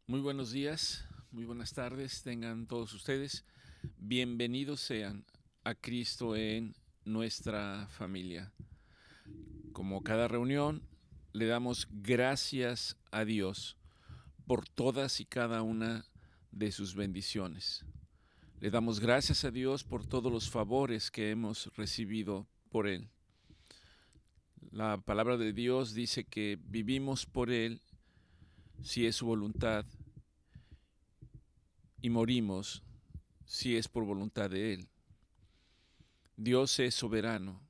Muy buenos días, muy buenas tardes, tengan todos ustedes. Bienvenidos sean a Cristo en nuestra familia. Como cada reunión, le damos gracias a Dios por todas y cada una de sus bendiciones. Le damos gracias a Dios por todos los favores que hemos recibido por Él. La palabra de Dios dice que vivimos por Él si es su voluntad y morimos si es por voluntad de Él. Dios es soberano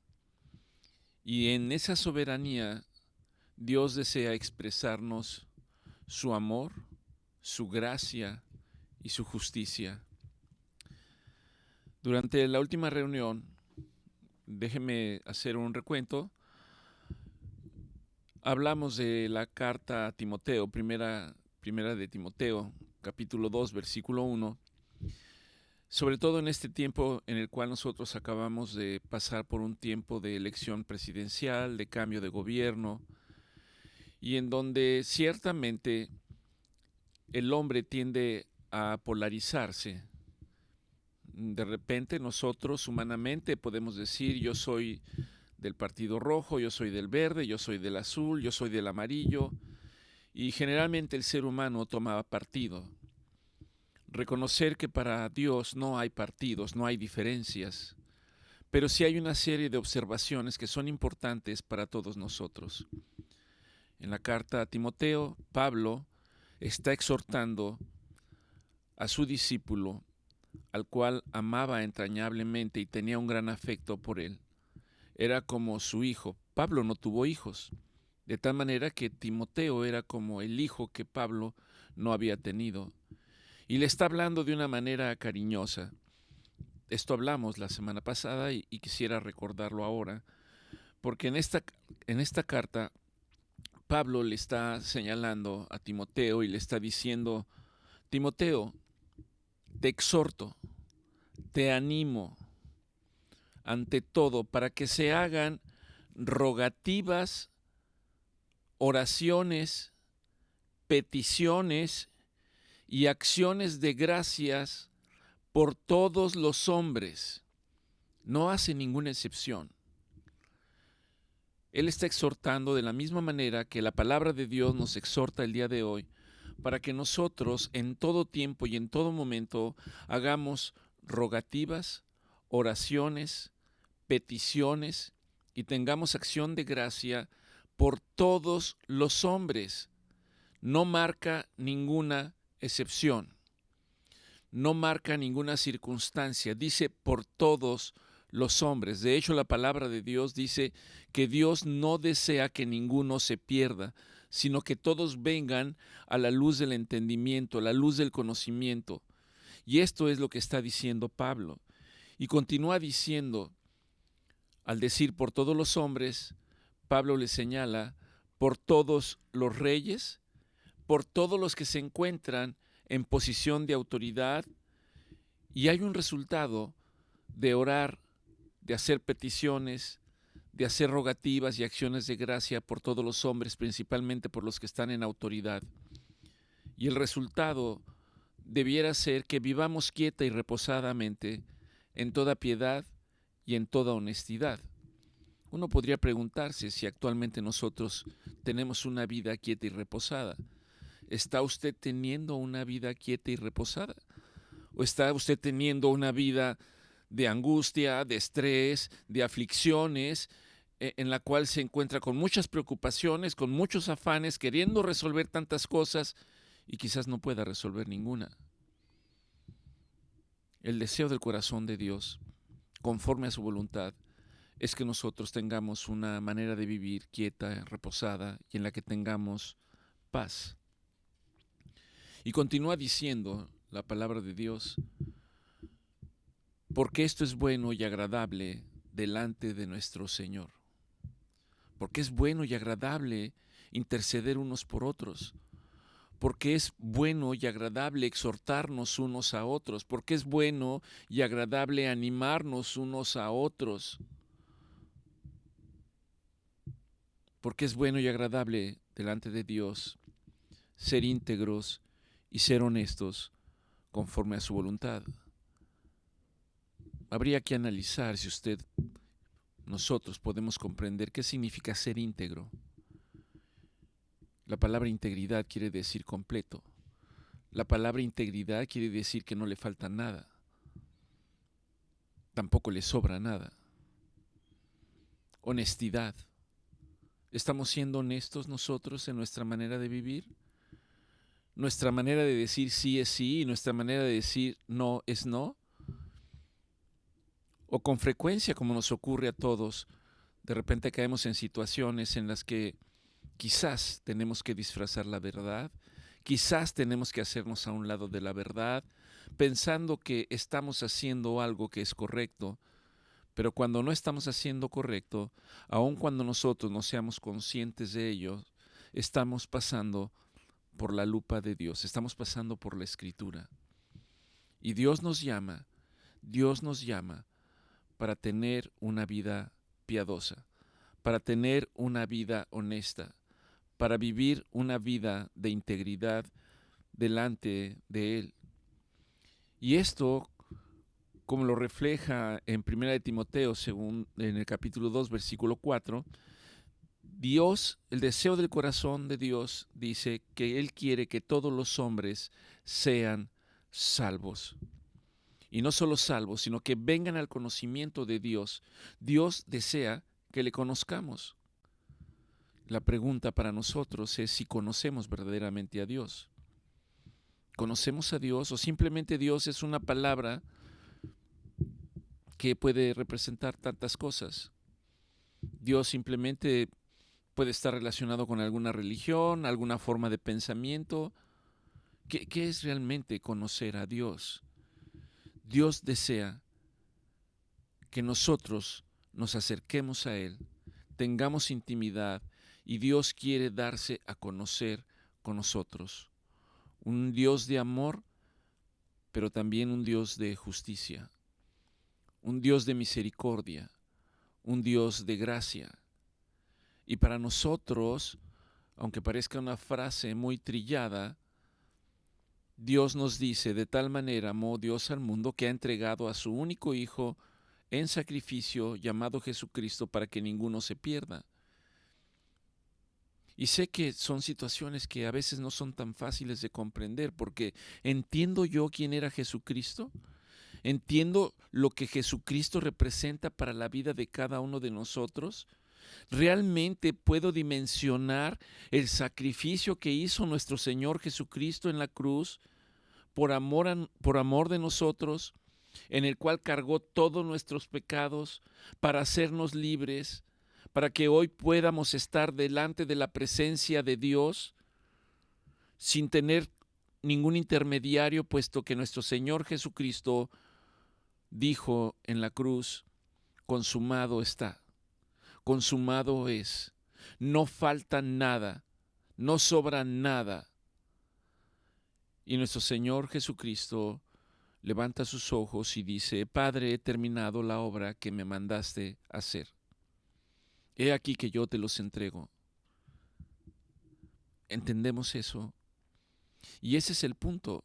y en esa soberanía Dios desea expresarnos su amor, su gracia y su justicia. Durante la última reunión, déjeme hacer un recuento, hablamos de la carta a Timoteo, primera de Timoteo, capítulo 2, versículo 1, sobre todo en este tiempo en el cual nosotros acabamos de pasar por un tiempo de elección presidencial, de cambio de gobierno, y en donde ciertamente el hombre tiende a polarizarse. De repente nosotros humanamente podemos decir yo soy del partido rojo, yo soy del verde, yo soy del azul, yo soy del amarillo, y generalmente el ser humano toma partido. Reconocer que para Dios no hay partidos, no hay diferencias, pero sí hay una serie de observaciones que son importantes para todos nosotros. En la carta a Timoteo, Pablo está exhortando a su discípulo, al cual amaba entrañablemente y tenía un gran afecto por él. Era como su hijo. Pablo no tuvo hijos, de tal manera que Timoteo era como el hijo que Pablo no había tenido. Y le está hablando de una manera cariñosa. Esto hablamos la semana pasada y quisiera recordarlo ahora, porque en esta carta Pablo le está señalando a Timoteo y le está diciendo, Timoteo, te exhorto, te animo, ante todo, para que se hagan rogativas, oraciones, peticiones y acciones de gracias por todos los hombres. No hace ninguna excepción. Él está exhortando de la misma manera que la palabra de Dios nos exhorta el día de hoy, para que nosotros en todo tiempo y en todo momento hagamos rogativas, oraciones, peticiones y tengamos acción de gracia por todos los hombres. No marca ninguna excepción, no marca ninguna circunstancia, dice por todos los hombres. De hecho, la palabra de Dios dice que Dios no desea que ninguno se pierda, sino que todos vengan a la luz del entendimiento, a la luz del conocimiento. Y esto es lo que está diciendo Pablo. Y continúa diciendo, al decir por todos los hombres, Pablo le señala por todos los reyes, por todos los que se encuentran en posición de autoridad, y hay un resultado de orar, de hacer peticiones, de hacer rogativas y acciones de gracia por todos los hombres, principalmente por los que están en autoridad. Y el resultado debiera ser que vivamos quieta y reposadamente en toda piedad y en toda honestidad. Uno podría preguntarse si actualmente nosotros tenemos una vida quieta y reposada. ¿Está usted teniendo una vida quieta y reposada? ¿O está usted teniendo una vida de angustia, de estrés, de aflicciones, en la cual se encuentra con muchas preocupaciones, con muchos afanes, queriendo resolver tantas cosas y quizás no pueda resolver ninguna? El deseo del corazón de Dios, conforme a su voluntad, es que nosotros tengamos una manera de vivir quieta, reposada y en la que tengamos paz. Y continúa diciendo la palabra de Dios, porque esto es bueno y agradable delante de nuestro Señor. Porque es bueno y agradable interceder unos por otros. Porque es bueno y agradable exhortarnos unos a otros. Porque es bueno y agradable animarnos unos a otros. Porque es bueno y agradable delante de Dios ser íntegros y ser honestos conforme a su voluntad. Habría que analizar si nosotros podemos comprender qué significa ser íntegro. La palabra integridad quiere decir completo. La palabra integridad quiere decir que no le falta nada. Tampoco le sobra nada. Honestidad. ¿Estamos siendo honestos nosotros en nuestra manera de vivir? ¿Nuestra manera de decir sí es sí y nuestra manera de decir no es no? ¿O con frecuencia, como nos ocurre a todos, de repente caemos en situaciones en las que quizás tenemos que disfrazar la verdad, quizás tenemos que hacernos a un lado de la verdad, pensando que estamos haciendo algo que es correcto, pero cuando no estamos haciendo correcto, aun cuando nosotros no seamos conscientes de ello, estamos pasando por la lupa de Dios, estamos pasando por la Escritura. Y Dios nos llama para tener una vida piadosa, para tener una vida honesta, para vivir una vida de integridad delante de Él. Y esto, como lo refleja en 1 de Timoteo, según en el capítulo 2, versículo 4, Dios, el deseo del corazón de Dios dice que Él quiere que todos los hombres sean salvos. Y no solo salvos, sino que vengan al conocimiento de Dios. Dios desea que le conozcamos. La pregunta para nosotros es si conocemos verdaderamente a Dios. ¿Conocemos a Dios o simplemente Dios es una palabra que puede representar tantas cosas? Dios simplemente puede estar relacionado con alguna religión, alguna forma de pensamiento. ¿Qué es realmente conocer a Dios? Dios desea que nosotros nos acerquemos a Él, tengamos intimidad y Dios quiere darse a conocer con nosotros. Un Dios de amor, pero también un Dios de justicia, un Dios de misericordia, un Dios de gracia. Y para nosotros, aunque parezca una frase muy trillada, Dios nos dice: de tal manera amó Dios al mundo que ha entregado a su único Hijo en sacrificio llamado Jesucristo para que ninguno se pierda. Y sé que son situaciones que a veces no son tan fáciles de comprender, porque entiendo yo quién era Jesucristo, entiendo lo que Jesucristo representa para la vida de cada uno de nosotros. ¿Realmente puedo dimensionar el sacrificio que hizo nuestro Señor Jesucristo en la cruz por amor de nosotros, en el cual cargó todos nuestros pecados para hacernos libres, para que hoy podamos estar delante de la presencia de Dios sin tener ningún intermediario, puesto que nuestro Señor Jesucristo dijo en la cruz: consumado está, consumado es, no falta nada, no sobra nada. Y nuestro Señor Jesucristo levanta sus ojos y dice: Padre, he terminado la obra que me mandaste hacer. He aquí que yo te los entrego. ¿Entendemos eso? Y ese es el punto.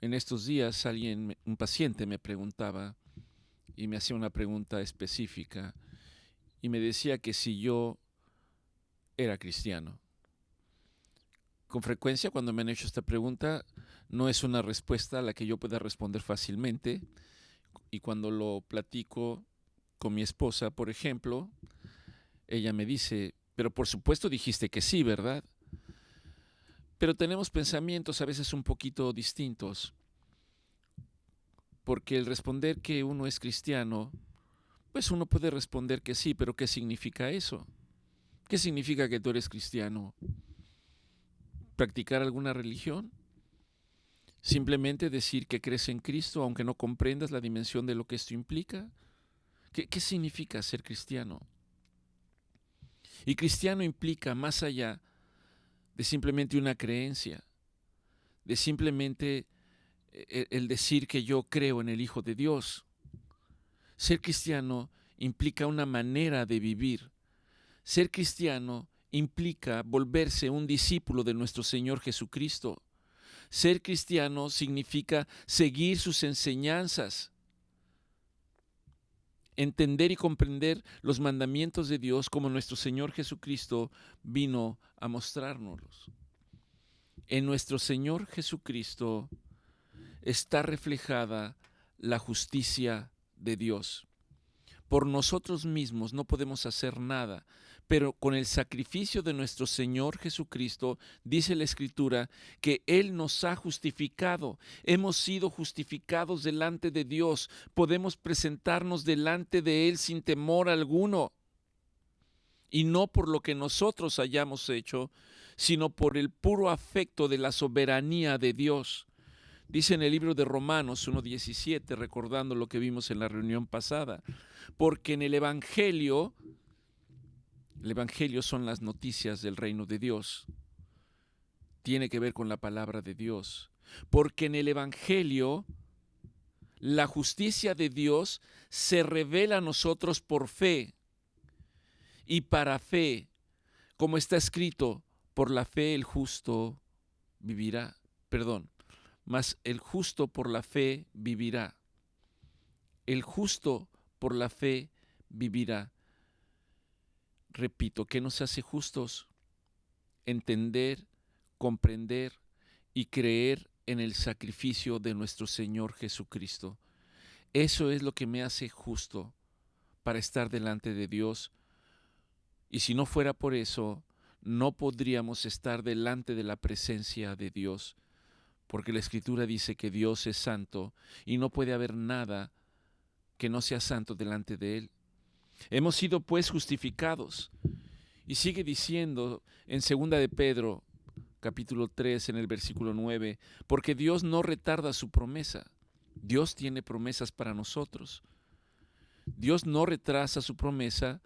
En estos días un paciente me preguntaba y me hacía una pregunta específica y me decía que si yo era cristiano. Con frecuencia, cuando me han hecho esta pregunta, no es una respuesta a la que yo pueda responder fácilmente, y cuando lo platico con mi esposa, por ejemplo, ella me dice: pero por supuesto dijiste que sí, ¿verdad? Pero tenemos pensamientos a veces un poquito distintos, porque el responder que uno es cristiano, pues uno puede responder que sí, pero ¿qué significa eso? ¿Qué significa que tú eres cristiano? ¿Practicar alguna religión? ¿Simplemente decir que crees en Cristo aunque no comprendas la dimensión de lo que esto implica? ¿Qué significa ser cristiano? Y cristiano implica más allá de simplemente una creencia, de simplemente el decir que yo creo en el Hijo de Dios. Ser cristiano implica una manera de vivir. Ser cristiano implica volverse un discípulo de nuestro Señor Jesucristo. Ser cristiano significa seguir sus enseñanzas, entender y comprender los mandamientos de Dios como nuestro Señor Jesucristo vino a mostrárnoslos. En nuestro Señor Jesucristo está reflejada la justicia de Dios. Por nosotros mismos no podemos hacer nada, pero con el sacrificio de nuestro Señor Jesucristo, dice la Escritura, que Él nos ha justificado. Hemos sido justificados delante de Dios. Podemos presentarnos delante de Él sin temor alguno. Y no por lo que nosotros hayamos hecho, sino por el puro afecto de la soberanía de Dios. Dice en el libro de Romanos 1:17, recordando lo que vimos en la reunión pasada, porque en el Evangelio son las noticias del reino de Dios, tiene que ver con la palabra de Dios, porque en el Evangelio la justicia de Dios se revela a nosotros por fe, y para fe, como está escrito, por la fe el justo vivirá, mas el justo por la fe vivirá. El justo por la fe vivirá. Repito, ¿qué nos hace justos? Entender, comprender y creer en el sacrificio de nuestro Señor Jesucristo. Eso es lo que me hace justo para estar delante de Dios. Y si no fuera por eso, no podríamos estar delante de la presencia de Dios, porque la Escritura dice que Dios es santo y no puede haber nada que no sea santo delante de Él. Hemos sido pues justificados. Y sigue diciendo en 2 de Pedro, capítulo 3, en el versículo 9, porque Dios no retarda su promesa. Dios tiene promesas para nosotros. Dios no retrasa su promesa,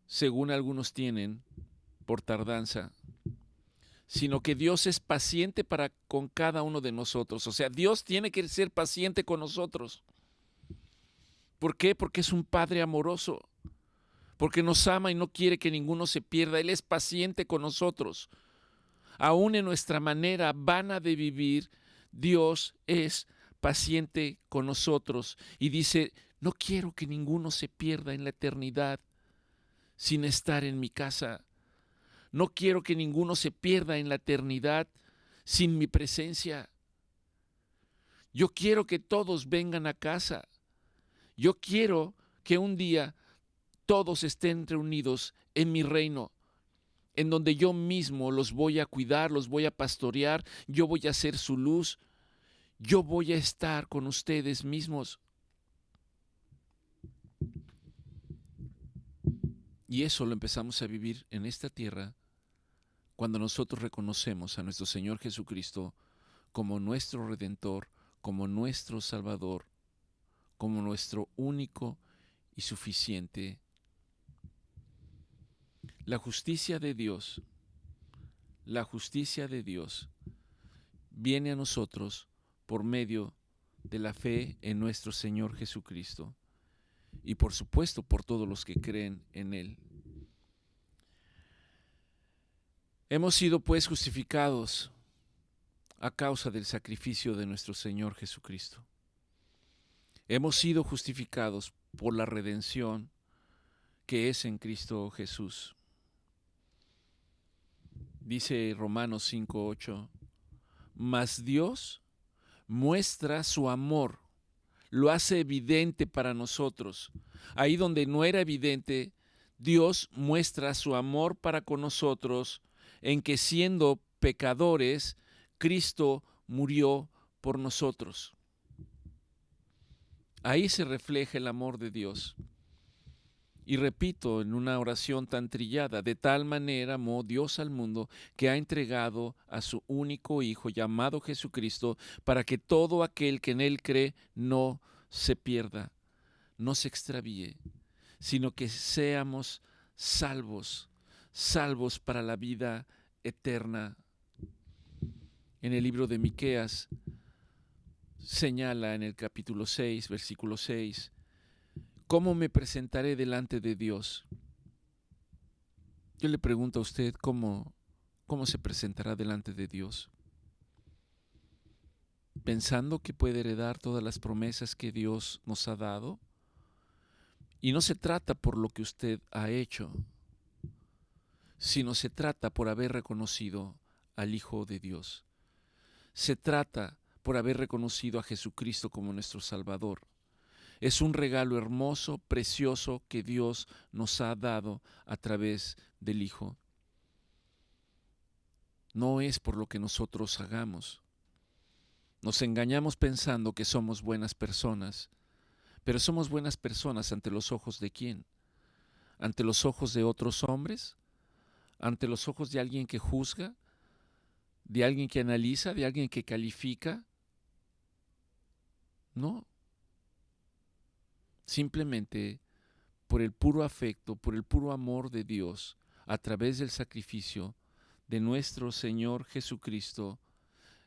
según algunos tienen, por tardanza, sino que Dios es paciente para con cada uno de nosotros. O sea, Dios tiene que ser paciente con nosotros. ¿Por qué? Porque es un Padre amoroso, porque nos ama y no quiere que ninguno se pierda. Él es paciente con nosotros. Aún en nuestra manera vana de vivir, Dios es paciente con nosotros y dice, no quiero que ninguno se pierda en la eternidad sin estar en mi casa. No quiero que ninguno se pierda en la eternidad sin mi presencia. Yo quiero que todos vengan a casa. Yo quiero que un día todos estén reunidos en mi reino, en donde yo mismo los voy a cuidar, los voy a pastorear, yo voy a ser su luz, yo voy a estar con ustedes mismos. Y eso lo empezamos a vivir en esta tierra cuando nosotros reconocemos a nuestro Señor Jesucristo como nuestro Redentor, como nuestro Salvador, como nuestro único y suficiente. La justicia de Dios viene a nosotros por medio de la fe en nuestro Señor Jesucristo y por supuesto por todos los que creen en Él. Hemos sido pues justificados a causa del sacrificio de nuestro Señor Jesucristo. Hemos sido justificados por la redención que es en Cristo Jesús. Dice Romanos 5:8, mas Dios muestra su amor, lo hace evidente para nosotros. Ahí donde no era evidente, Dios muestra su amor para con nosotros en que siendo pecadores, Cristo murió por nosotros. Ahí se refleja el amor de Dios. Y repito en una oración tan trillada, de tal manera amó Dios al mundo que ha entregado a su único Hijo llamado Jesucristo para que todo aquel que en Él cree no se pierda, no se extravíe, sino que seamos salvos para la vida eterna. En el libro de Miqueas señala en el capítulo 6, versículo 6, ¿cómo me presentaré delante de Dios? Yo le pregunto a usted, ¿cómo se presentará delante de Dios? pensando que puede heredar todas las promesas que Dios nos ha dado. Y no se trata por lo que usted ha hecho, sino se trata por haber reconocido al Hijo de Dios. Se trata por haber reconocido a Jesucristo como nuestro Salvador. Es un regalo hermoso, precioso que Dios nos ha dado a través del Hijo. No es por lo que nosotros hagamos. Nos engañamos pensando que somos buenas personas, pero somos buenas personas ¿ante los ojos de quién? ¿Ante los ojos de otros hombres? ¿Ante los ojos de alguien que juzga? ¿De alguien que analiza? ¿De alguien que califica? No. Simplemente por el puro afecto, por el puro amor de Dios, a través del sacrificio de nuestro Señor Jesucristo,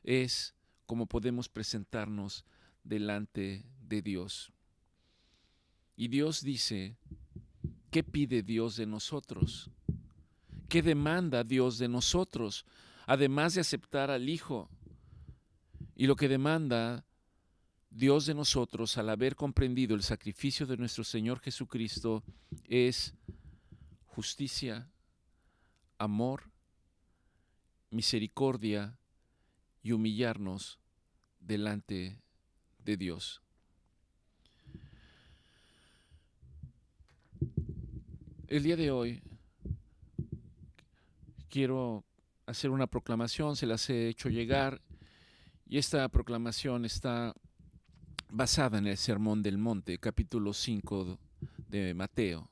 es como podemos presentarnos delante de Dios. Y Dios dice, ¿qué pide Dios de nosotros? ¿Qué demanda Dios de nosotros? Además de aceptar al Hijo. Y lo que demanda Dios de nosotros al haber comprendido el sacrificio de nuestro Señor Jesucristo es justicia, amor, misericordia y humillarnos delante de Dios. El día de hoy quiero hacer una proclamación, se las he hecho llegar, y esta proclamación está basada en el Sermón del Monte, capítulo 5 de Mateo.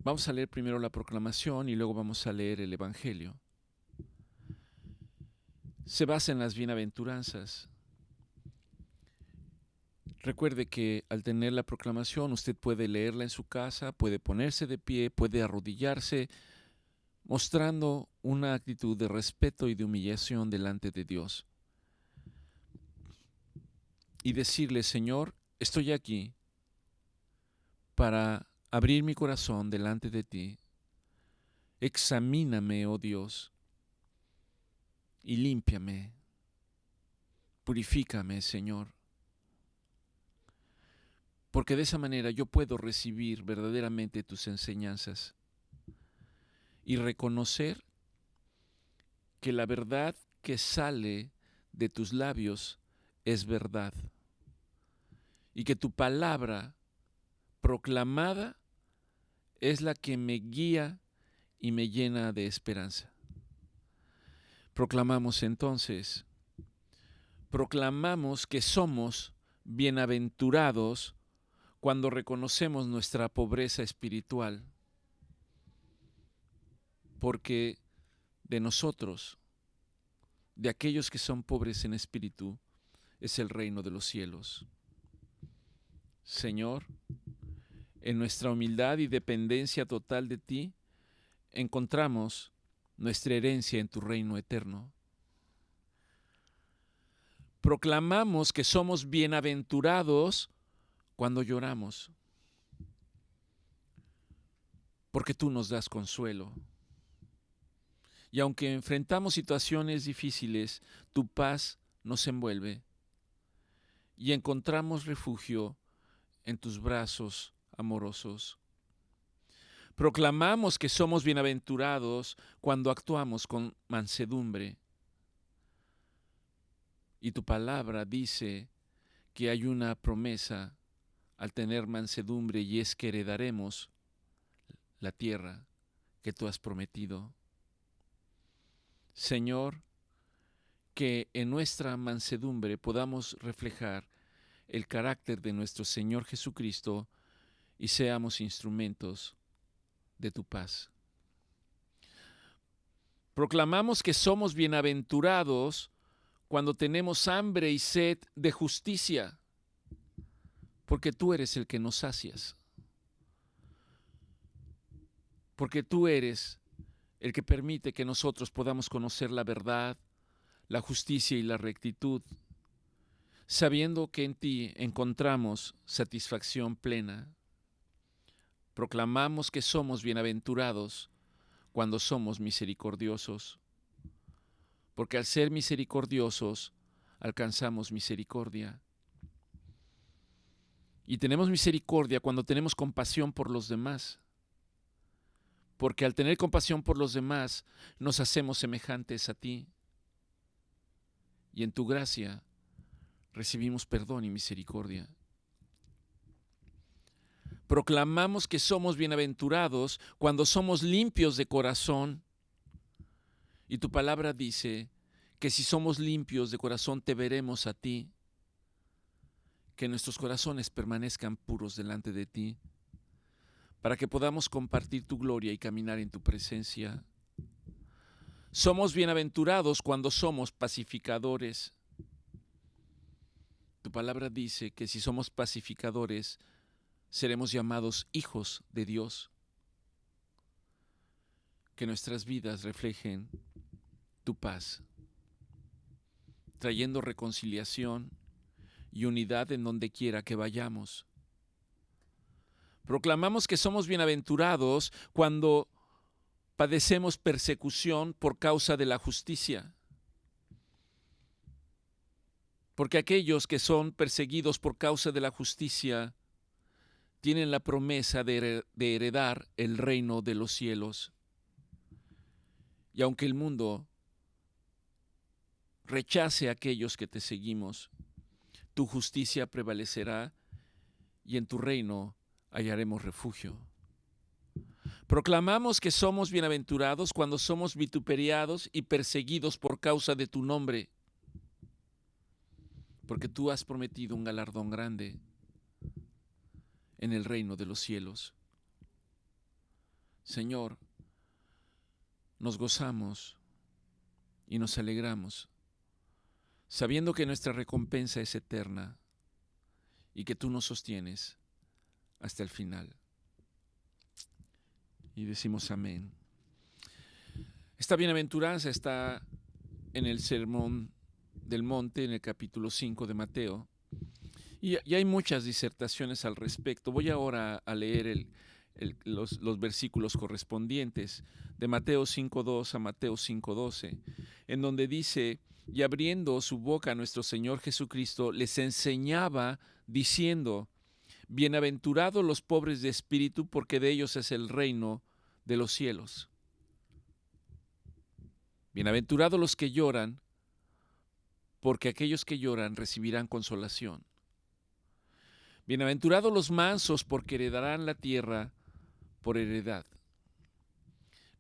Vamos a leer primero la proclamación y luego vamos a leer el Evangelio. Se basa en las bienaventuranzas. Recuerde que al tener la proclamación usted puede leerla en su casa, puede ponerse de pie, puede arrodillarse, mostrando una actitud de respeto y de humillación delante de Dios. Y decirle, Señor, estoy aquí para abrir mi corazón delante de ti. Examíname, oh Dios, y límpiame. Purifícame, Señor. Porque de esa manera yo puedo recibir verdaderamente tus enseñanzas y reconocer que la verdad que sale de tus labios es verdad y que tu palabra proclamada es la que me guía y me llena de esperanza. Proclamamos entonces, proclamamos que somos bienaventurados cuando reconocemos nuestra pobreza espiritual, porque de nosotros, de aquellos que son pobres en espíritu, es el reino de los cielos. Señor, en nuestra humildad y dependencia total de ti, encontramos nuestra herencia en tu reino eterno. Proclamamos que somos bienaventurados cuando lloramos, porque tú nos das consuelo. Y aunque enfrentamos situaciones difíciles, tu paz nos envuelve y encontramos refugio en tus brazos amorosos. Proclamamos que somos bienaventurados cuando actuamos con mansedumbre. Y tu palabra dice que hay una promesa al tener mansedumbre, y es que heredaremos la tierra que tú has prometido. Señor, que en nuestra mansedumbre podamos reflejar el carácter de nuestro Señor Jesucristo y seamos instrumentos de tu paz. Proclamamos que somos bienaventurados cuando tenemos hambre y sed de justicia, porque tú eres el que nos sacias, porque tú eres el que permite que nosotros podamos conocer la verdad, la justicia y la rectitud, sabiendo que en ti encontramos satisfacción plena. Proclamamos que somos bienaventurados cuando somos misericordiosos, porque al ser misericordiosos alcanzamos misericordia. Y tenemos misericordia cuando tenemos compasión por los demás. Porque al tener compasión por los demás, nos hacemos semejantes a ti. Y en tu gracia recibimos perdón y misericordia. Proclamamos que somos bienaventurados cuando somos limpios de corazón. Y tu palabra dice que si somos limpios de corazón te veremos a ti. Que nuestros corazones permanezcan puros delante de ti, para que podamos compartir tu gloria y caminar en tu presencia. Somos bienaventurados cuando somos pacificadores. Tu palabra dice que si somos pacificadores, seremos llamados hijos de Dios. Que nuestras vidas reflejen tu paz, trayendo reconciliación y unidad en donde quiera que vayamos. Proclamamos que somos bienaventurados cuando padecemos persecución por causa de la justicia. Porque aquellos que son perseguidos por causa de la justicia tienen la promesa de heredar el reino de los cielos. Y aunque el mundo rechace a aquellos que te seguimos, tu justicia prevalecerá y en tu reino hallaremos refugio. Proclamamos que somos bienaventurados cuando somos vituperiados y perseguidos por causa de tu nombre, porque tú has prometido un galardón grande en el reino de los cielos. Señor, nos gozamos y nos alegramos, sabiendo que nuestra recompensa es eterna y que tú nos sostienes hasta el final. Y decimos amén. Esta bienaventuranza está en el Sermón del Monte, en el capítulo 5 de Mateo. Y hay muchas disertaciones al respecto. Voy ahora a leer los versículos correspondientes de Mateo 5:2 a Mateo 5:12, en donde dice: y abriendo su boca nuestro Señor Jesucristo les enseñaba diciendo: bienaventurados los pobres de espíritu, porque de ellos es el reino de los cielos. Bienaventurados los que lloran, porque aquellos que lloran recibirán consolación. Bienaventurados los mansos, porque heredarán la tierra por heredad.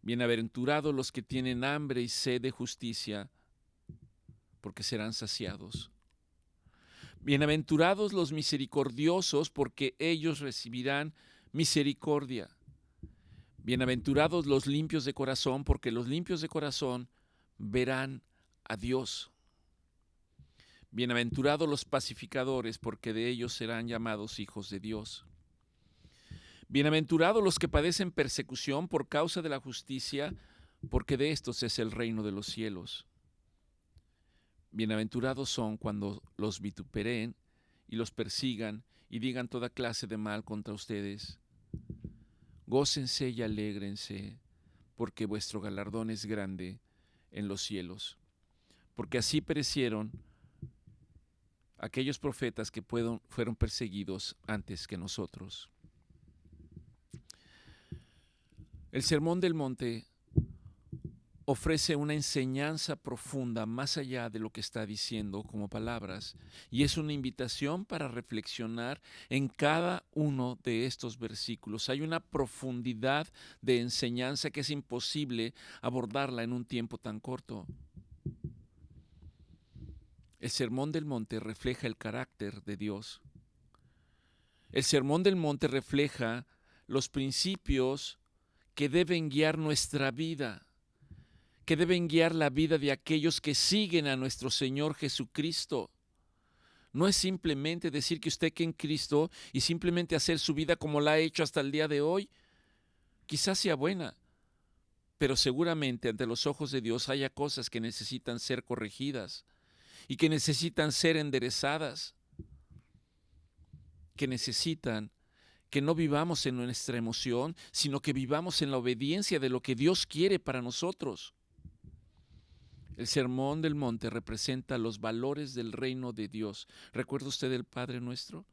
Bienaventurados los que tienen hambre y sed de justicia, porque serán saciados. Bienaventurados los misericordiosos, porque ellos recibirán misericordia. Bienaventurados los limpios de corazón, porque los limpios de corazón verán a Dios. Bienaventurados los pacificadores, porque de ellos serán llamados hijos de Dios. Bienaventurados los que padecen persecución por causa de la justicia, porque de estos es el reino de los cielos. Bienaventurados son cuando los vituperen y los persigan y digan toda clase de mal contra ustedes. Gócense y alégrense, porque vuestro galardón es grande en los cielos. Porque así perecieron aquellos profetas que fueron perseguidos antes que nosotros. El Sermón del Monte ofrece una enseñanza profunda más allá de lo que está diciendo como palabras, y es una invitación para reflexionar en cada uno de estos versículos. Hay una profundidad de enseñanza que es imposible abordarla en un tiempo tan corto. El Sermón del Monte refleja el carácter de Dios. El Sermón del Monte refleja los principios que deben guiar nuestra vida, que deben guiar la vida de aquellos que siguen a nuestro Señor Jesucristo. No es simplemente decir que usted cree en Cristo y simplemente hacer su vida como la ha hecho hasta el día de hoy. Quizás sea buena, pero seguramente ante los ojos de Dios haya cosas que necesitan ser corregidas y que necesitan ser enderezadas, que necesitan que no vivamos en nuestra emoción, sino que vivamos en la obediencia de lo que Dios quiere para nosotros. El Sermón del Monte representa los valores del reino de Dios. ¿Recuerda usted el Padre Nuestro?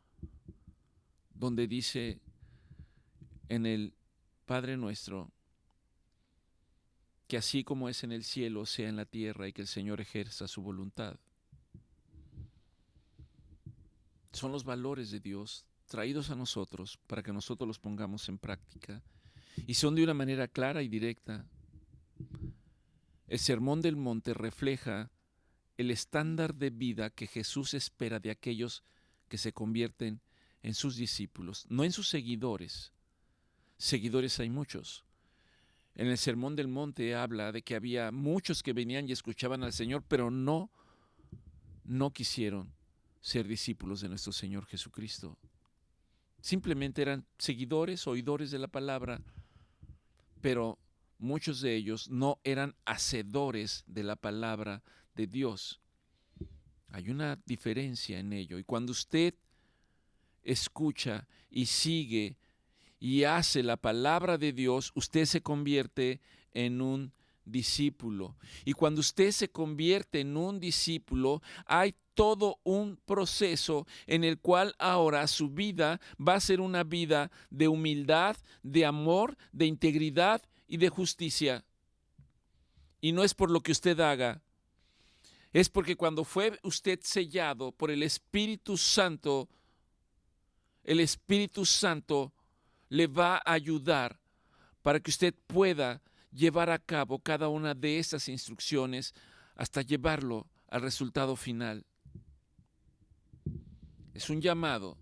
Donde dice en el Padre Nuestro que así como es en el cielo, sea en la tierra, y que el Señor ejerza su voluntad. Son los valores de Dios traídos a nosotros para que nosotros los pongamos en práctica, y son de una manera clara y directa. El Sermón del Monte refleja el estándar de vida que Jesús espera de aquellos que se convierten en sus discípulos, no en sus seguidores. Seguidores hay muchos. En el Sermón del Monte habla de que había muchos que venían y escuchaban al Señor, pero no quisieron ser discípulos de nuestro Señor Jesucristo. Simplemente eran seguidores, oidores de la palabra, pero muchos de ellos no eran hacedores de la palabra de Dios. Hay una diferencia en ello. Y cuando usted escucha y sigue y hace la palabra de Dios, usted se convierte en un discípulo. Y cuando usted se convierte en un discípulo, hay todo un proceso en el cual ahora su vida va a ser una vida de humildad, de amor, de integridad y de justicia. Y no es por lo que usted haga, es porque cuando fue usted sellado por el Espíritu Santo, el Espíritu Santo le va a ayudar para que usted pueda llevar a cabo cada una de estas instrucciones hasta llevarlo al resultado final. Es un llamado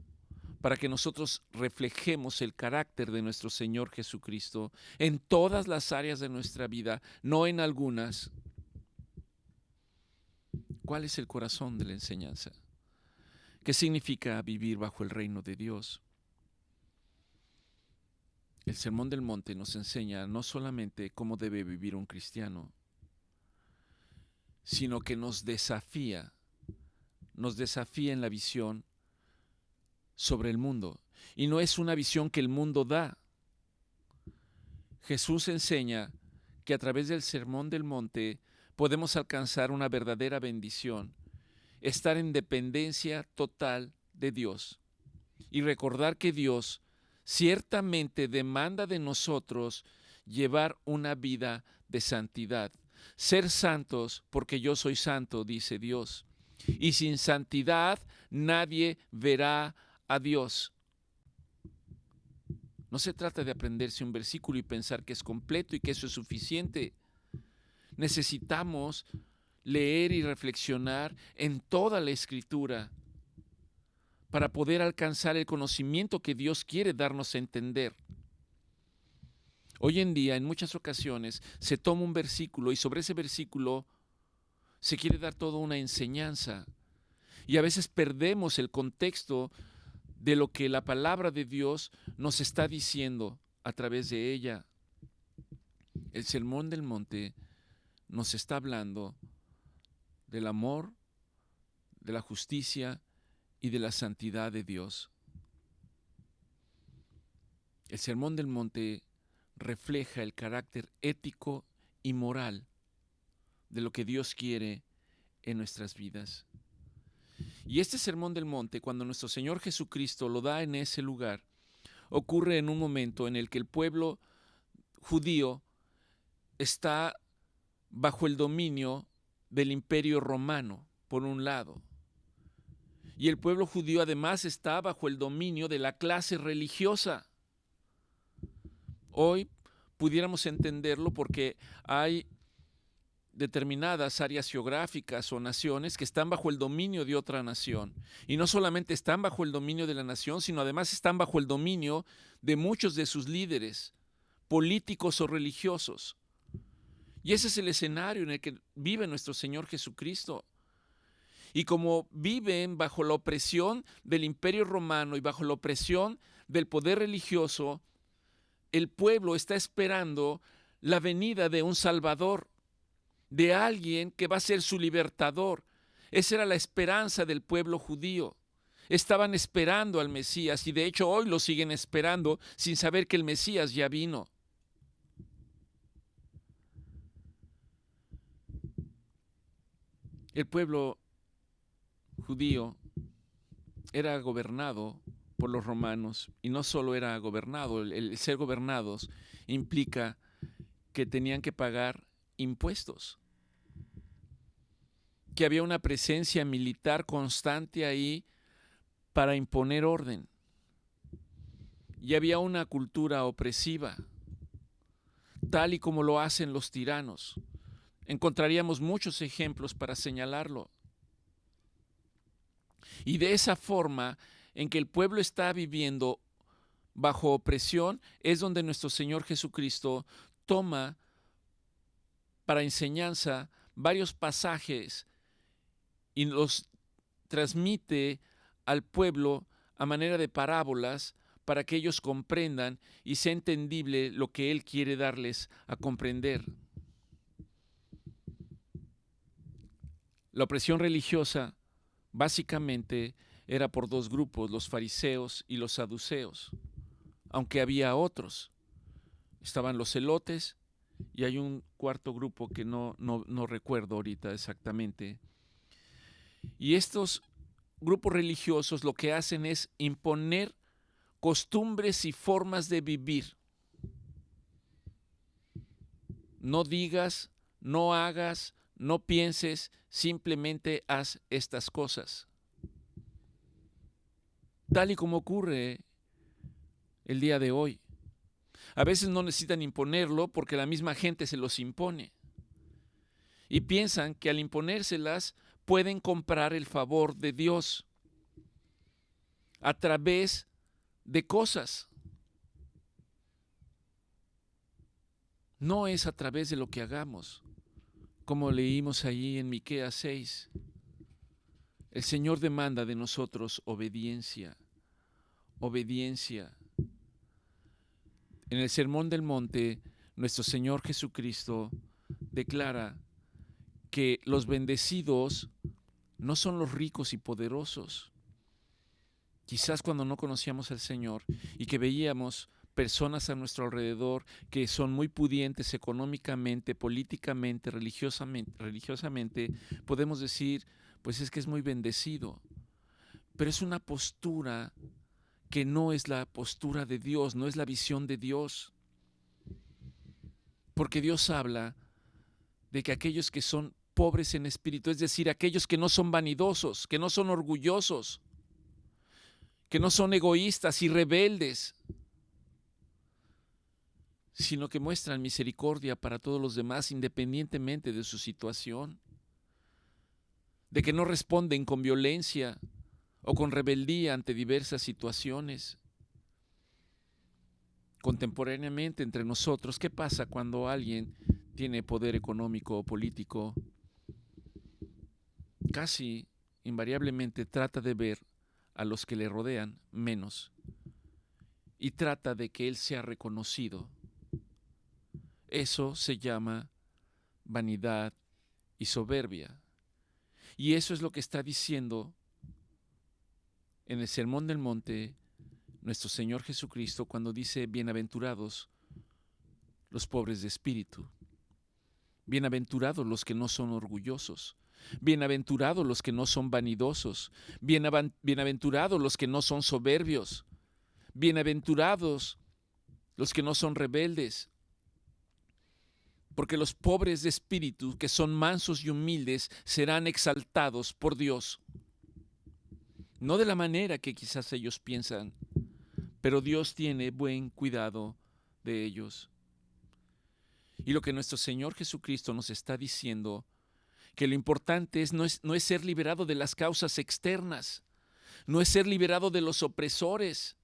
para que nosotros reflejemos el carácter de nuestro Señor Jesucristo en todas las áreas de nuestra vida, no en algunas. ¿Cuál es el corazón de la enseñanza? ¿Qué significa vivir bajo el reino de Dios? El Sermón del Monte nos enseña no solamente cómo debe vivir un cristiano, sino que nos desafía en la visión sobre el mundo. Y no es una visión que el mundo da. Jesús enseña que a través del Sermón del Monte podemos alcanzar una verdadera bendición, estar en dependencia total de Dios y recordar que Dios ciertamente demanda de nosotros llevar una vida de santidad. Ser santos porque yo soy santo, dice Dios. Y sin santidad nadie verá a Dios. No se trata de aprenderse un versículo y pensar que es completo y que eso es suficiente. Necesitamos leer y reflexionar en toda la Escritura para poder alcanzar el conocimiento que Dios quiere darnos a entender. Hoy en día, en muchas ocasiones, se toma un versículo y sobre ese versículo se quiere dar toda una enseñanza. Y a veces perdemos el contexto de lo que la palabra de Dios nos está diciendo a través de ella. El Sermón del Monte nos está hablando del amor, de la justicia y de la santidad de Dios. El Sermón del Monte refleja el carácter ético y moral de lo que Dios quiere en nuestras vidas. Y este Sermón del Monte, cuando nuestro Señor Jesucristo lo da en ese lugar, ocurre en un momento en el que el pueblo judío está bajo el dominio del Imperio Romano, por un lado. Y el pueblo judío además está bajo el dominio de la clase religiosa. Hoy pudiéramos entenderlo porque hay determinadas áreas geográficas o naciones que están bajo el dominio de otra nación. Y no solamente están bajo el dominio de la nación, sino además están bajo el dominio de muchos de sus líderes, políticos o religiosos. Y ese es el escenario en el que vive nuestro Señor Jesucristo. Y como viven bajo la opresión del Imperio Romano y bajo la opresión del poder religioso, el pueblo está esperando la venida de un Salvador, de alguien que va a ser su libertador. Esa era la esperanza del pueblo judío. Estaban esperando al Mesías y de hecho hoy lo siguen esperando sin saber que el Mesías ya vino. El pueblo judío era gobernado por los romanos, y no solo era gobernado, el ser gobernados implica que tenían que pagar impuestos, que había una presencia militar constante ahí para imponer orden, y había una cultura opresiva, tal y como lo hacen los tiranos. Encontraríamos muchos ejemplos para señalarlo. Y de esa forma en que el pueblo está viviendo bajo opresión es donde nuestro Señor Jesucristo toma para enseñanza varios pasajes y los transmite al pueblo a manera de parábolas para que ellos comprendan y sea entendible lo que Él quiere darles a comprender. La opresión religiosa básicamente era por dos grupos, los fariseos y los saduceos, aunque había otros. Estaban los celotes y hay un cuarto grupo que no recuerdo ahorita exactamente. Y estos grupos religiosos lo que hacen es imponer costumbres y formas de vivir. No digas, no hagas, no pienses, simplemente haz estas cosas. Tal y como ocurre el día de hoy. A veces no necesitan imponerlo porque la misma gente se los impone. Y piensan que al imponérselas pueden comprar el favor de Dios a través de cosas. No es a través de lo que hagamos. Como leímos ahí en Miqueas 6, el Señor demanda de nosotros obediencia, obediencia. En el Sermón del Monte, nuestro Señor Jesucristo declara que los bendecidos no son los ricos y poderosos. Quizás cuando no conocíamos al Señor y que veíamos personas a nuestro alrededor que son muy pudientes económicamente, políticamente, religiosamente, podemos decir, pues es que es muy bendecido. Pero es una postura que no es la postura de Dios, no es la visión de Dios. Porque Dios habla de que aquellos que son pobres en espíritu, es decir, aquellos que no son vanidosos, que no son orgullosos, que no son egoístas y rebeldes, sino que muestran misericordia para todos los demás independientemente de su situación, de que no responden con violencia o con rebeldía ante diversas situaciones. Contemporáneamente entre nosotros, ¿qué pasa cuando alguien tiene poder económico o político? Casi invariablemente trata de ver a los que le rodean menos y trata de que él sea reconocido. Eso se llama vanidad y soberbia. Y eso es lo que está diciendo en el Sermón del Monte nuestro Señor Jesucristo cuando dice: bienaventurados los pobres de espíritu, bienaventurados los que no son orgullosos, bienaventurados los que no son vanidosos, bienaventurados los que no son soberbios, bienaventurados los que no son rebeldes. Porque los pobres de espíritu, que son mansos y humildes, serán exaltados por Dios. No de la manera que quizás ellos piensan, pero Dios tiene buen cuidado de ellos. Y lo que nuestro Señor Jesucristo nos está diciendo, que lo importante no es ser liberado de las causas externas, no es ser liberado de los opresores,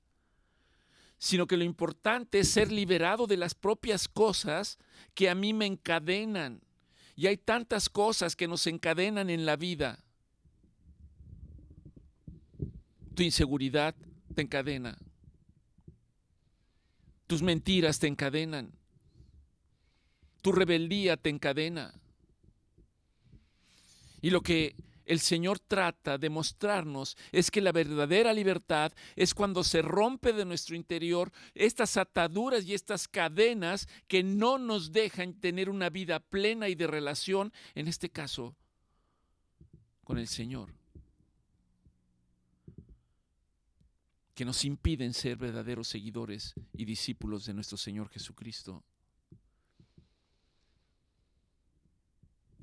sino que lo importante es ser liberado de las propias cosas que a mí me encadenan. Y hay tantas cosas que nos encadenan en la vida. Tu inseguridad te encadena. Tus mentiras te encadenan. Tu rebeldía te encadena. Y lo que el Señor trata de mostrarnos es que la verdadera libertad es cuando se rompe de nuestro interior estas ataduras y estas cadenas que no nos dejan tener una vida plena y de relación, en este caso, con el Señor, que nos impiden ser verdaderos seguidores y discípulos de nuestro Señor Jesucristo.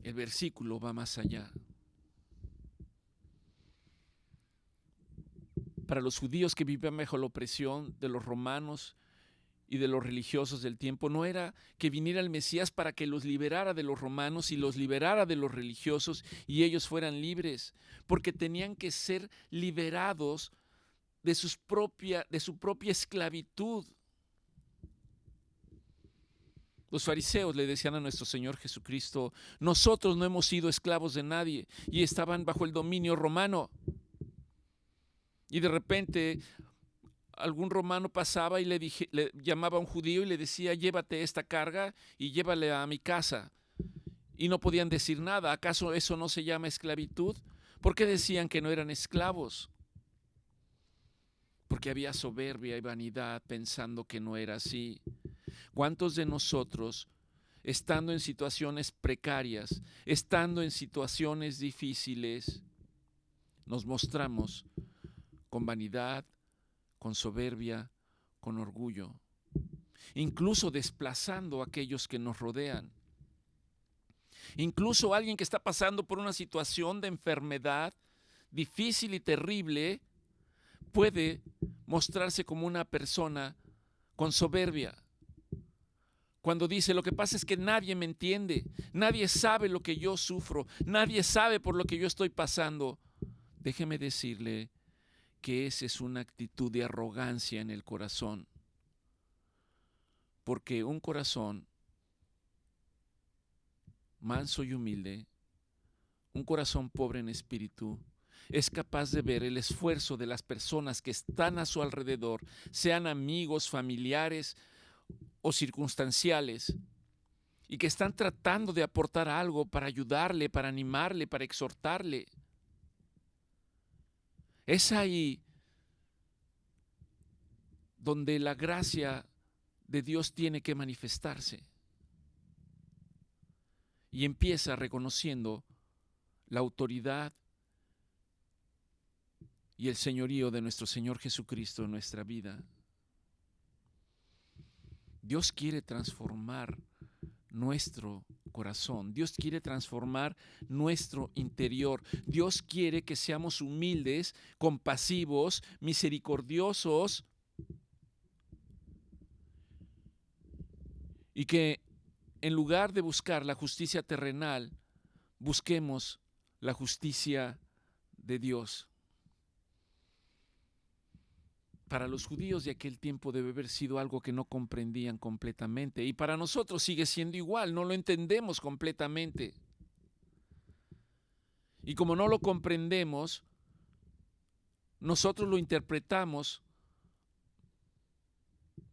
El versículo va más allá. Para los judíos que vivían bajo la opresión de los romanos y de los religiosos del tiempo, no era que viniera el Mesías para que los liberara de los romanos y los liberara de los religiosos y ellos fueran libres, porque tenían que ser liberados de su propia esclavitud. Los fariseos le decían a nuestro Señor Jesucristo: nosotros no hemos sido esclavos de nadie, y estaban bajo el dominio romano. Y de repente algún romano pasaba y le llamaba a un judío y le decía: llévate esta carga y llévale a mi casa. Y no podían decir nada. ¿Acaso eso no se llama esclavitud? ¿Por qué decían que no eran esclavos? Porque había soberbia y vanidad, pensando que no era así. ¿Cuántos de nosotros, estando en situaciones precarias, estando en situaciones difíciles, nos mostramos con vanidad, con soberbia, con orgullo, incluso desplazando a aquellos que nos rodean? Incluso alguien que está pasando por una situación de enfermedad difícil y terrible puede mostrarse como una persona con soberbia. Cuando dice: lo que pasa es que nadie me entiende, nadie sabe lo que yo sufro, nadie sabe por lo que yo estoy pasando. Déjeme decirle que esa es una actitud de arrogancia en el corazón. Porque un corazón manso y humilde, un corazón pobre en espíritu, es capaz de ver el esfuerzo de las personas que están a su alrededor, sean amigos, familiares o circunstanciales, y que están tratando de aportar algo para ayudarle, para animarle, para exhortarle. Es ahí donde la gracia de Dios tiene que manifestarse. Y empieza reconociendo la autoridad y el señorío de nuestro Señor Jesucristo en nuestra vida. Dios quiere transformar nuestro corazón. Dios quiere transformar nuestro interior. Dios quiere que seamos humildes, compasivos, misericordiosos, y que en lugar de buscar la justicia terrenal, busquemos la justicia de Dios. Para los judíos de aquel tiempo debe haber sido algo que no comprendían completamente, y para nosotros sigue siendo igual, no lo entendemos completamente. Y como no lo comprendemos, nosotros lo interpretamos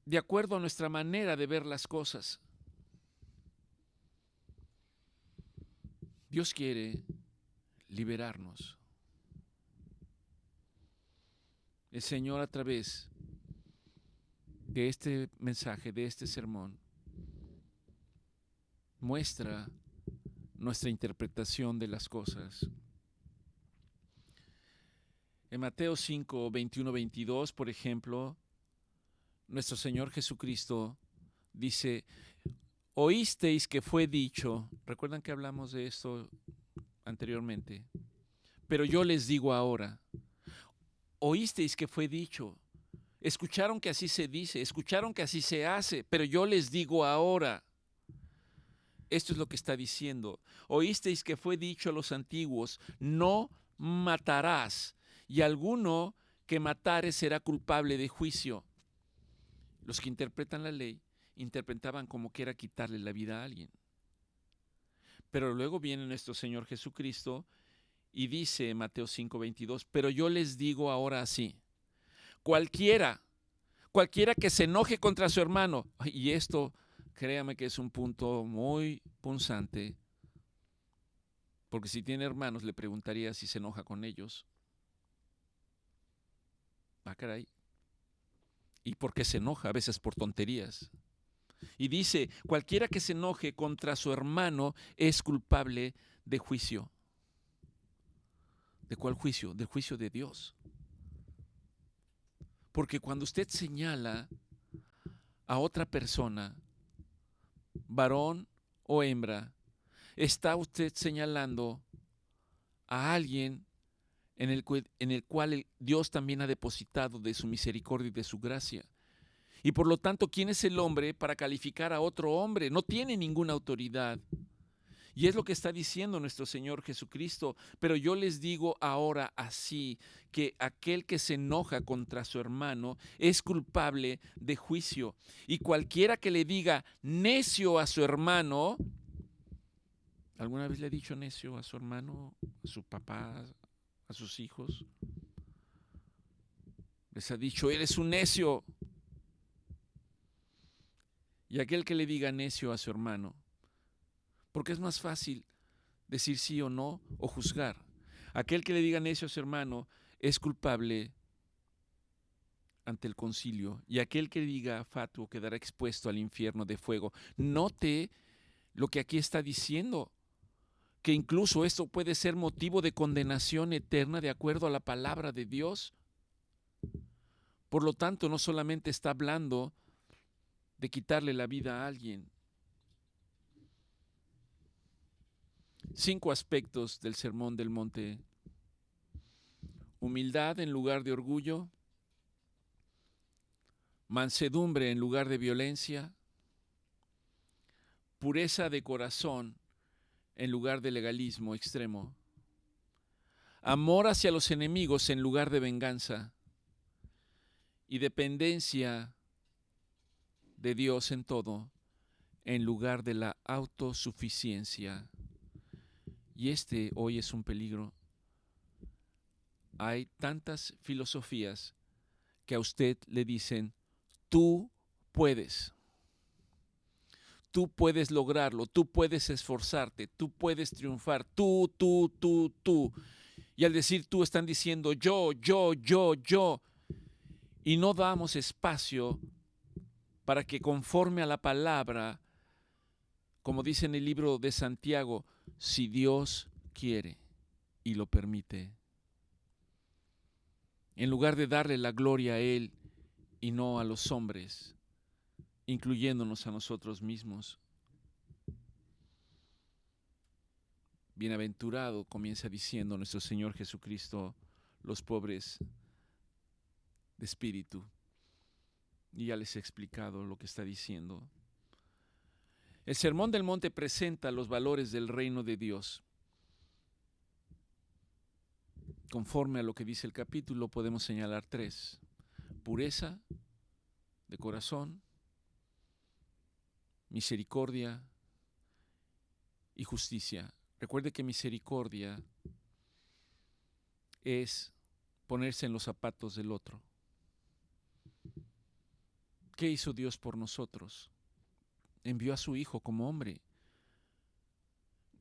de acuerdo a nuestra manera de ver las cosas. Dios quiere liberarnos. El Señor, a través de este mensaje, de este sermón, muestra nuestra interpretación de las cosas. En Mateo 5, 21, 22, por ejemplo, nuestro Señor Jesucristo dice: oísteis que fue dicho, ¿recuerdan que hablamos de esto anteriormente? Pero yo les digo ahora. Oísteis que fue dicho, escucharon que así se dice, escucharon que así se hace, pero yo les digo ahora. Esto es lo que está diciendo. Oísteis que fue dicho a los antiguos: no matarás, y alguno que matare será culpable de juicio. Los que interpretan la ley interpretaban como que era quitarle la vida a alguien. Pero luego viene nuestro Señor Jesucristo y dice en Mateo 5:22: pero yo les digo ahora así, cualquiera que se enoje contra su hermano, y esto créame que es un punto muy punzante, porque si tiene hermanos le preguntaría si se enoja con ellos. Ah, caray. ¿Y por qué se enoja? A veces por tonterías. Y dice: cualquiera que se enoje contra su hermano es culpable de juicio. ¿De cuál juicio? Del juicio de Dios. Porque cuando usted señala a otra persona, varón o hembra, está usted señalando a alguien en el cual Dios también ha depositado de su misericordia y de su gracia. Y por lo tanto, ¿quién es el hombre para calificar a otro hombre? No tiene ninguna autoridad. Y es lo que está diciendo nuestro Señor Jesucristo. Pero yo les digo ahora así, que aquel que se enoja contra su hermano es culpable de juicio. Y cualquiera que le diga necio a su hermano, ¿alguna vez le ha dicho necio a su hermano, a su papá, a sus hijos? Les ha dicho, eres un necio. Y aquel que le diga necio a su hermano, porque es más fácil decir sí o no o juzgar. Aquel que le diga necio a su hermano es culpable ante el concilio, y aquel que diga fatuo quedará expuesto al infierno de fuego. Note lo que aquí está diciendo, que incluso esto puede ser motivo de condenación eterna de acuerdo a la palabra de Dios. Por lo tanto, no solamente está hablando de quitarle la vida a alguien. 5 aspectos del Sermón del Monte: humildad en lugar de orgullo, mansedumbre en lugar de violencia, pureza de corazón en lugar de legalismo extremo, amor hacia los enemigos en lugar de venganza, y dependencia de Dios en todo en lugar de la autosuficiencia. Y este hoy es un peligro. Hay tantas filosofías que a usted le dicen, tú puedes lograrlo, tú puedes esforzarte, tú puedes triunfar, tú. Y al decir tú están diciendo yo. Y no damos espacio para que conforme a la palabra, como dice en el libro de Santiago, si Dios quiere y lo permite, en lugar de darle la gloria a Él y no a los hombres, incluyéndonos a nosotros mismos. Bienaventurado, comienza diciendo nuestro Señor Jesucristo, los pobres de espíritu. Y ya les he explicado lo que está diciendo. El Sermón del Monte presenta los valores del reino de Dios. Conforme a lo que dice el capítulo, podemos señalar 3: pureza de corazón, misericordia y justicia. Recuerde que misericordia es ponerse en los zapatos del otro. ¿Qué hizo Dios por nosotros? Envió a su Hijo como hombre.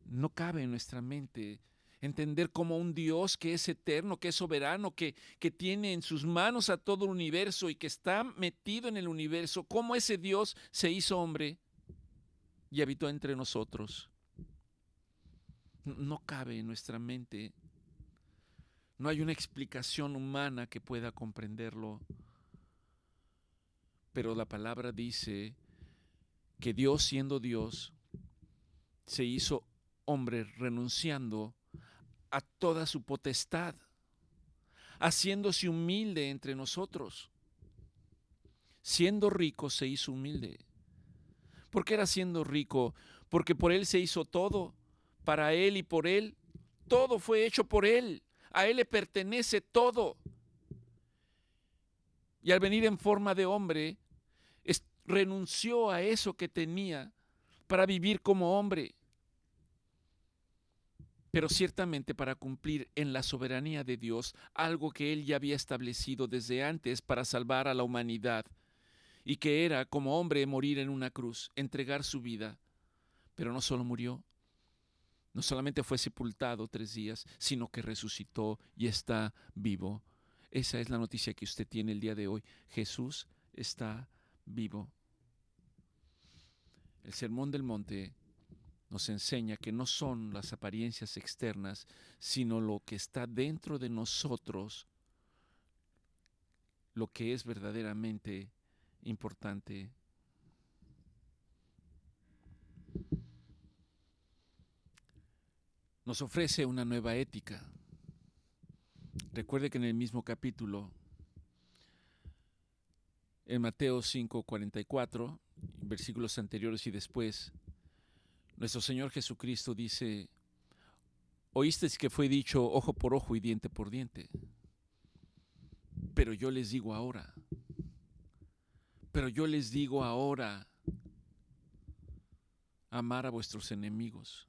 No cabe en nuestra mente entender como un Dios que es eterno, que es soberano, que tiene en sus manos a todo el universo y que está metido en el universo, cómo ese Dios se hizo hombre y habitó entre nosotros. No cabe en nuestra mente. No hay una explicación humana que pueda comprenderlo. Pero la palabra dice que Dios, siendo Dios, se hizo hombre renunciando a toda su potestad, haciéndose humilde entre nosotros. Siendo rico se hizo humilde. ¿Por qué era siendo rico? Porque por Él se hizo todo, para Él y por Él. Todo fue hecho por Él. A Él le pertenece todo. Y al venir en forma de hombre, renunció a eso que tenía para vivir como hombre. Pero ciertamente para cumplir en la soberanía de Dios algo que Él ya había establecido desde antes para salvar a la humanidad, y que era como hombre morir en una cruz, entregar su vida. Pero no solo murió, no solamente fue sepultado 3 días, sino que resucitó y está vivo. Esa es la noticia que usted tiene el día de hoy. Jesús está vivo. El Sermón del Monte nos enseña que no son las apariencias externas, sino lo que está dentro de nosotros, lo que es verdaderamente importante. Nos ofrece una nueva ética. Recuerde que en el mismo capítulo, en Mateo 5:44, versículos anteriores y después, nuestro Señor Jesucristo dice: oísteis que fue dicho ojo por ojo y diente por diente. Pero yo les digo ahora, amar a vuestros enemigos,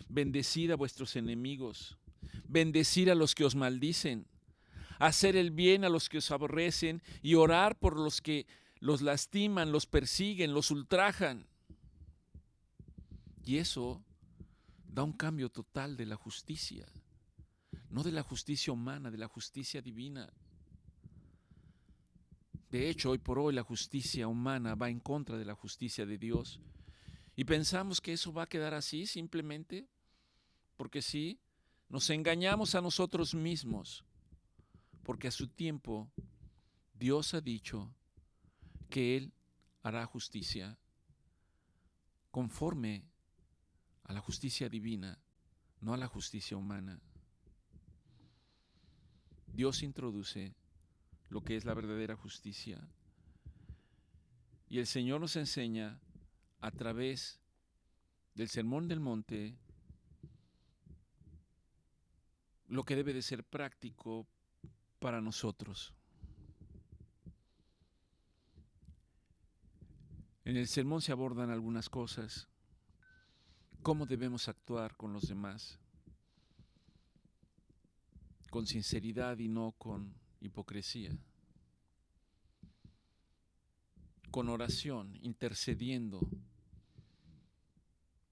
bendecid a vuestros enemigos, bendecir a los que os maldicen, hacer el bien a los que os aborrecen y orar por los que los lastiman, los persiguen, los ultrajan. Y eso da un cambio total de la justicia, no de la justicia humana, de la justicia divina. De hecho, hoy por hoy la justicia humana va en contra de la justicia de Dios. Y pensamos que eso va a quedar así simplemente porque sí, nos engañamos a nosotros mismos, porque a su tiempo Dios ha dicho que Él hará justicia conforme a la justicia divina, no a la justicia humana. Dios introduce lo que es la verdadera justicia. Y el Señor nos enseña a través del Sermón del Monte lo que debe de ser práctico para nosotros. En el sermón se abordan algunas cosas. ¿Cómo debemos actuar con los demás? Con sinceridad y no con hipocresía. Con oración, intercediendo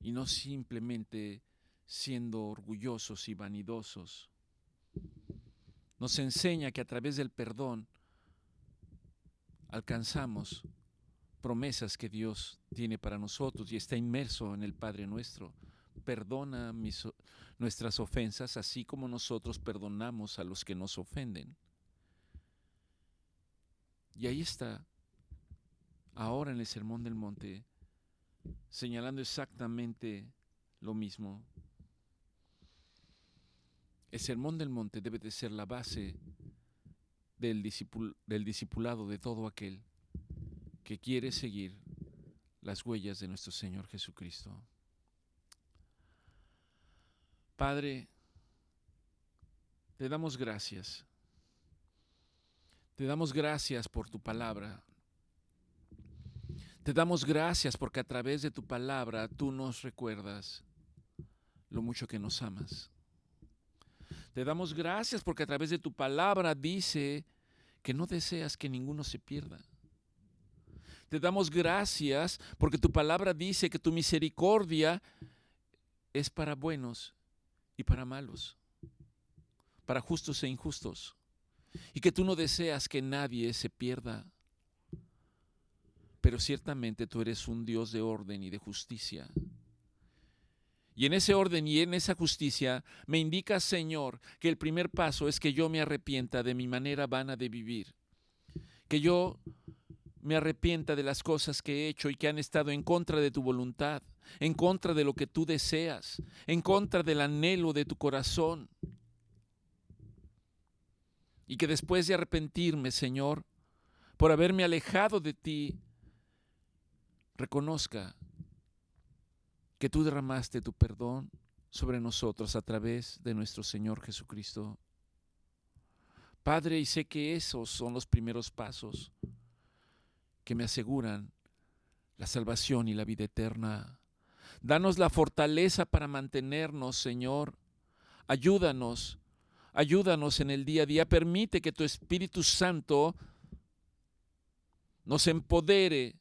y no simplemente siendo orgullosos y vanidosos. Nos enseña que a través del perdón alcanzamos promesas que Dios tiene para nosotros y está inmerso en el Padre Nuestro. Perdona nuestras ofensas, así como nosotros perdonamos a los que nos ofenden. Y ahí está, ahora en el Sermón del Monte, señalando exactamente lo mismo. El Sermón del Monte debe de ser la base del discipulado de todo aquel que quiere seguir las huellas de nuestro Señor Jesucristo. Padre, te damos gracias. Te damos gracias por tu palabra. Te damos gracias porque a través de tu palabra tú nos recuerdas lo mucho que nos amas. Te damos gracias porque a través de tu palabra dice que no deseas que ninguno se pierda. Te damos gracias porque tu palabra dice que tu misericordia es para buenos y para malos, para justos e injustos, y que tú no deseas que nadie se pierda. Pero ciertamente tú eres un Dios de orden y de justicia. Y en ese orden y en esa justicia me indica, Señor, que el primer paso es que yo me arrepienta de mi manera vana de vivir, que yo me arrepienta de las cosas que he hecho y que han estado en contra de tu voluntad, en contra de lo que tú deseas, en contra del anhelo de tu corazón. Y que después de arrepentirme, Señor, por haberme alejado de ti, reconozca que tú derramaste tu perdón sobre nosotros a través de nuestro Señor Jesucristo. Padre, y sé que esos son los primeros pasos que me aseguran la salvación y la vida eterna. Danos la fortaleza para mantenernos, Señor. Ayúdanos en el día a día. Permite que tu Espíritu Santo nos empodere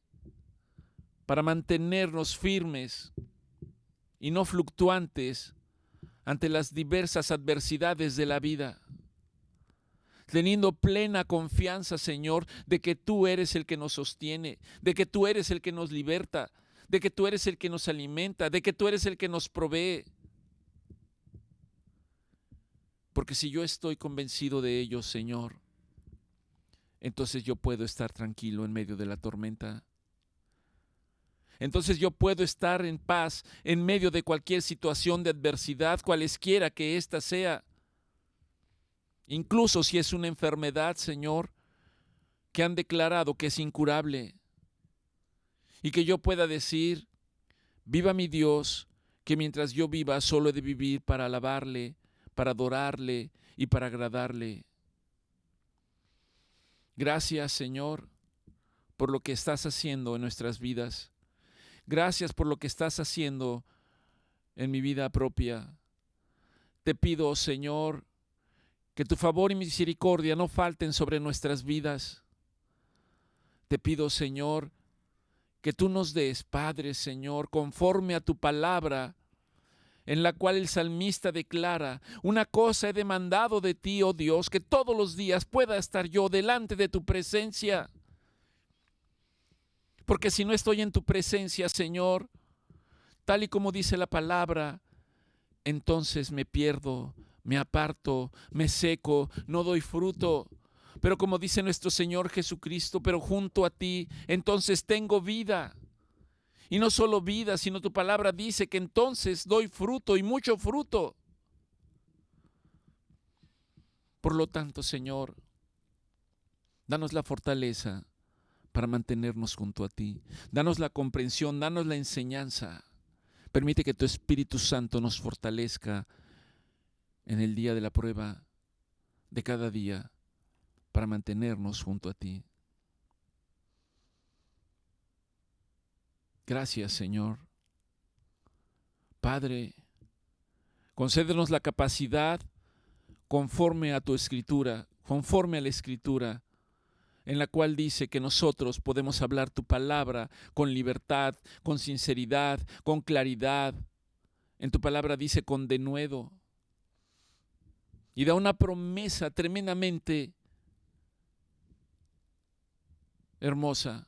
para mantenernos firmes y no fluctuantes ante las diversas adversidades de la vida, teniendo plena confianza, Señor, de que tú eres el que nos sostiene, de que tú eres el que nos liberta, de que tú eres el que nos alimenta, de que tú eres el que nos provee. Porque si yo estoy convencido de ello, Señor, entonces yo puedo estar tranquilo en medio de la tormenta. Entonces yo puedo estar en paz en medio de cualquier situación de adversidad, cualesquiera que ésta sea. Incluso si es una enfermedad, Señor, que han declarado que es incurable. Y que yo pueda decir, viva mi Dios, que mientras yo viva solo he de vivir para alabarle, para adorarle y para agradarle. Gracias, Señor, por lo que estás haciendo en nuestras vidas. Gracias por lo que estás haciendo en mi vida propia. Te pido, Señor, que tu favor y misericordia no falten sobre nuestras vidas. Te pido, Señor, que tú nos des, Padre, Señor, conforme a tu palabra, en la cual el salmista declara: una cosa he demandado de ti, oh Dios, que todos los días pueda estar yo delante de tu presencia. Porque si no estoy en tu presencia, Señor, tal y como dice la palabra, entonces me pierdo, me aparto, me seco, no doy fruto. Pero como dice nuestro Señor Jesucristo, pero junto a ti, entonces tengo vida. Y no solo vida, sino tu palabra dice que entonces doy fruto y mucho fruto. Por lo tanto, Señor, danos la fortaleza para mantenernos junto a ti. Danos la comprensión, danos la enseñanza. Permite que tu Espíritu Santo nos fortalezca en el día de la prueba de cada día para mantenernos junto a ti. Gracias, Señor. Padre, concédenos la capacidad conforme a tu Escritura, conforme a la Escritura, en la cual dice que nosotros podemos hablar tu palabra con libertad, con sinceridad, con claridad. En tu palabra dice con denuedo. Y da una promesa tremendamente hermosa,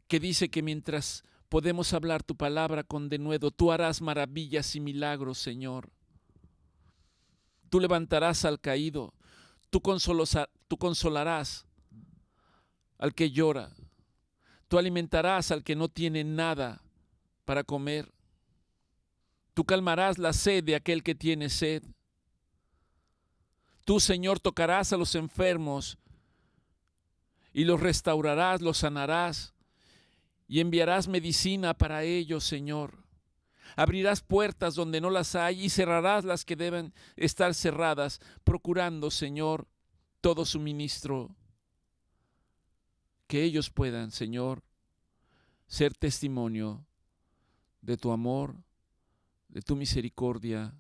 que dice que mientras podemos hablar tu palabra con denuedo, tú harás maravillas y milagros, Señor. Tú levantarás al caído, tú consolarás al que llora, tú alimentarás al que no tiene nada para comer, tú calmarás la sed de aquel que tiene sed. Tú, Señor, tocarás a los enfermos y los restaurarás, los sanarás y enviarás medicina para ellos, Señor. Abrirás puertas donde no las hay y cerrarás las que deben estar cerradas, procurando, Señor, todo suministro. Que ellos puedan, Señor, ser testimonio de tu amor, de tu misericordia,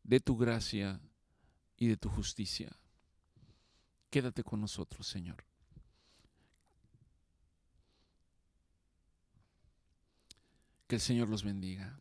de tu gracia y de tu justicia. Quédate con nosotros, Señor. Que el Señor los bendiga.